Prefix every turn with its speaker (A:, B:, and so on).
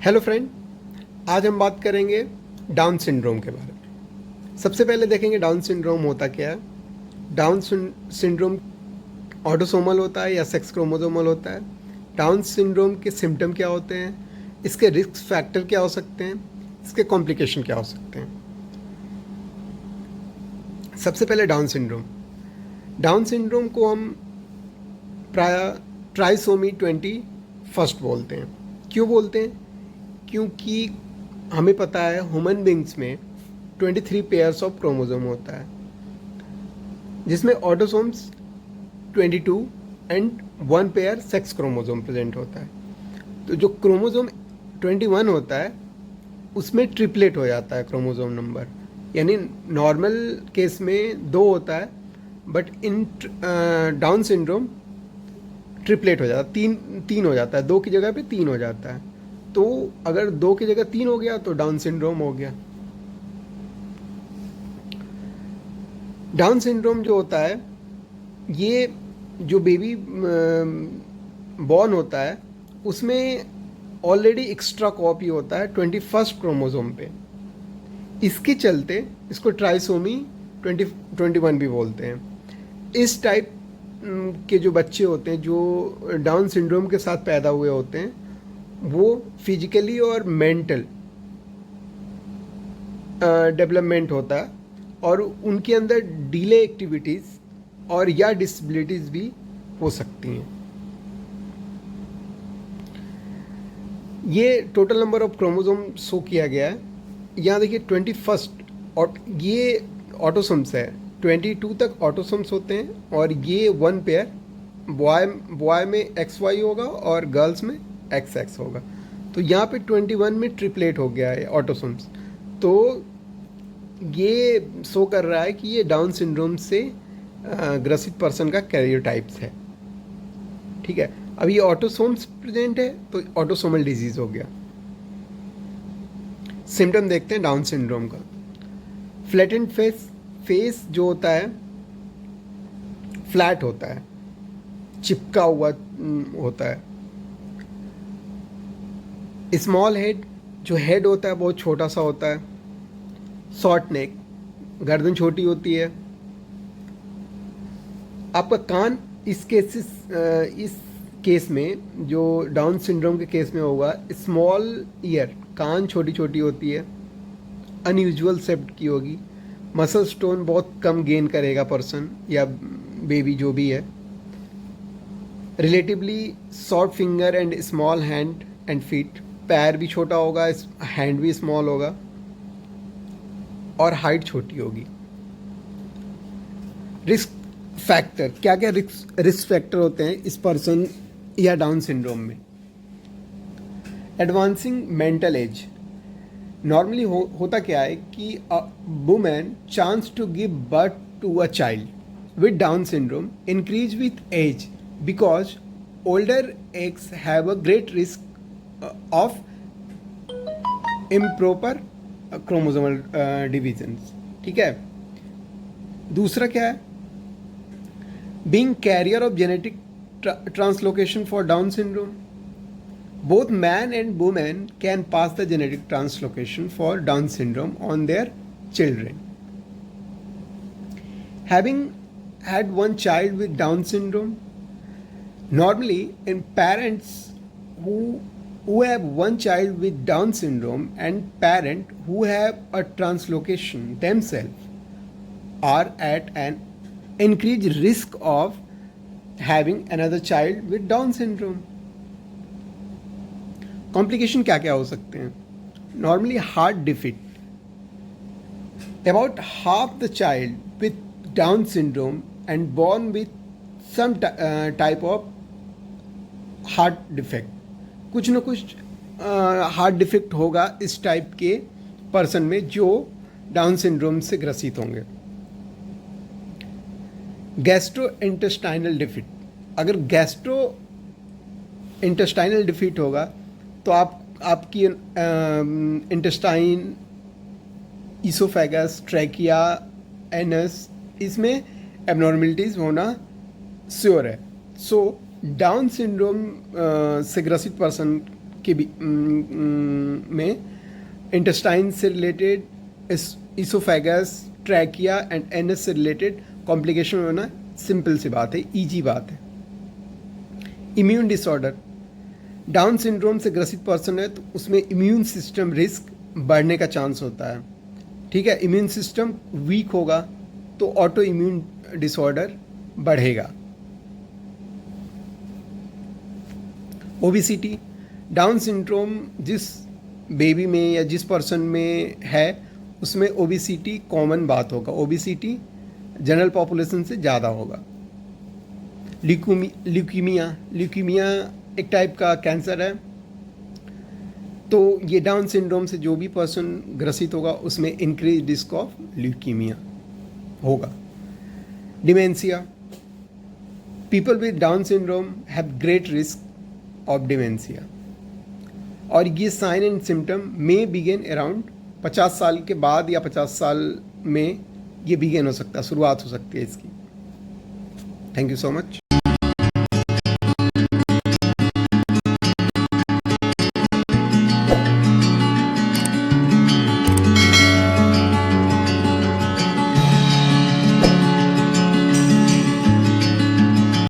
A: Hello friend, आज हम बात करेंगे डाउन सिंड्रोम के बारे में। सबसे पहले देखेंगे डाउन सिंड्रोम होता क्या है। डाउन सिंड्रोम ऑटोसोमल होता है या सेक्स क्रोमोसोमल होता है। डाउन सिंड्रोम के सिम्टम क्या होते हैं, इसके रिस्क फैक्टर क्या हो सकते हैं, इसके कॉम्प्लिकेशन क्या हो सकते हैं। सबसे पहले डाउन सिंड्रोम को हम प्राय ट्राइसोमी 20 फर्स्ट बोलते हैं। क्यों बोलते हैं? क्योंकि हमें पता है ह्यूमन बींग्स में 23 पेयर्स ऑफ क्रोमोसोम होता है, जिसमें autosomes 22 and 1 pair sex chromosome present होता है। तो जो क्रोमोसोम 21 होता है उसमें ट्रिपलेट हो जाता है क्रोमोसोम नंबर, यानी नॉर्मल केस में 2 होता है, but in down syndrome triplet हो जाता है, तीन हो जाता है, 2 की जगह पे 3 हो जाता है। तो अगर 2 की जगह 3 हो गया तो डाउन सिंड्रोम हो गया। डाउन सिंड्रोम जो होता है, ये जो बेबी बॉर्न होता है उसमें ऑलरेडी एक्स्ट्रा कॉपी होता है 21st क्रोमोसोम पे। इसके चलते इसको ट्राइसोमी 21 भी बोलते हैं। इस टाइप के जो बच्चे होते हैं जो डाउन सिंड्रोम के साथ पैदा हुए होते हैं, वो फिजिकली और मेंटल डेवलपमेंट होता है और उनके अंदर डिले एक्टिविटीज़ और या डिसेबिलिटीज़ भी हो सकती हैं। ये total number of chromosome show किया गया है। यहाँ देखिए 21st, और ये ऑटोसोम्स है, 22 तक ऑटोसोम्स होते हैं और ये 1 पेयर बॉय में XY होगा और गर्ल्स में XX होगा। तो यहाँ पे 21 में ट्रिपलेट हो गया है ऑटोसोम्स। तो ये शो कर रहा है कि ये डाउन सिंड्रोम से ग्रसित पर्सन का कैरियोटाइप्स है। ठीक है, अब ये ऑटोसोम्स प्रेजेंट है तो ऑटोसोमल डिजीज हो गया। सिम्टम देखते हैं डाउन सिंड्रोम का। फ्लैटेंड फेस जो होता है फ्लैट होता है, चिपका हुआ होता है। स्मॉल हेड, जो हेड होता है बहुत छोटा सा होता है। शॉर्ट नेक, गर्दन छोटी होती है। आपका कान इस केस में जो डाउन सिंड्रोम के केस में होगा, स्मॉल ईयर, कान छोटी छोटी होती है, अनयूजुअल शेप्ड की होगी। मसल स्टोन बहुत कम गेन करेगा पर्सन या बेबी जो भी है। Relatively short finger and small hand and feet, पैर भी छोटा होगा, हैंड भी स्मॉल होगा और हाइट छोटी होगी। रिस्क फैक्टर, क्या क्या रिस्क फैक्टर होते हैं इस पर्सन या डाउन सिंड्रोम में? एडवांसिंग मेंटल एज, नॉर्मली होता क्या है कि a women chance to give birth to a child with Down syndrome increase with age because older eggs have a great risk of improper chromosomal divisions. ठीक है, दूसरा क्या है? Being carrier of genetic translocation for Down syndrome, both man and woman can pass the genetic translocation for Down syndrome on their children. Having had one child with Down syndrome, normally in parents who have one child with Down syndrome and parent who have a translocation themselves are at an increased risk of having another child with Down syndrome. Complication क्या क्या हो सकते हैं? Normally heart defect, about half the child with down syndrome and born with some type of heart defect, कुछ न कुछ heart defect होगा इस टाइप के पर्सन में जो डाउन सिंड्रोम से ग्रसित होंगे। गैस्ट्रो इंटेस्टाइनल डिफीट, अगर गैस्ट्रो इंटेस्टाइनल डिफीट होगा तो आपकी इंटेस्टाइन, ईसोफेगस, ट्रैकिया, एनस, इसमें एबनॉर्मलिटीज़ होना श्योर है। सो डाउन सिंड्रोम से ग्रसित पर्सन के में इंटेस्टाइन से related, oesophagus, trachea and NS से रिलेटेड कॉम्प्लिकेशन होना सिंपल सी बात है, ईजी बात है। इम्यून डिसऑर्डर, डाउन सिंड्रोम से ग्रसित पर्सन है तो उसमें इम्यून सिस्टम रिस्क बढ़ने का चांस होता है। ठीक है, इम्यून सिस्टम वीक होगा तो ऑटो इम्यून डिसऑर्डर बढ़ेगा। ओबेसिटी, डाउन सिंड्रोम जिस बेबी में या जिस पर्सन में है उसमें ओबेसिटी कॉमन बात होगा, ओबेसिटी जनरल पॉपुलेशन से ज़्यादा होगा। ल्यूकीमिया एक टाइप का कैंसर है, तो ये डाउन सिंड्रोम से जो भी पर्सन ग्रसित होगा उसमें इंक्रीज रिस्क ऑफ ल्यूकीमिया होगा। Dementia, people with Down syndrome have great risk of dementia, और ये साइन एंड सिम्टम में बिगिन अराउंड 50 साल के बाद या 50 साल में ये बिगिन हो सकता है, शुरुआत हो सकती है इसकी। Thank you so much.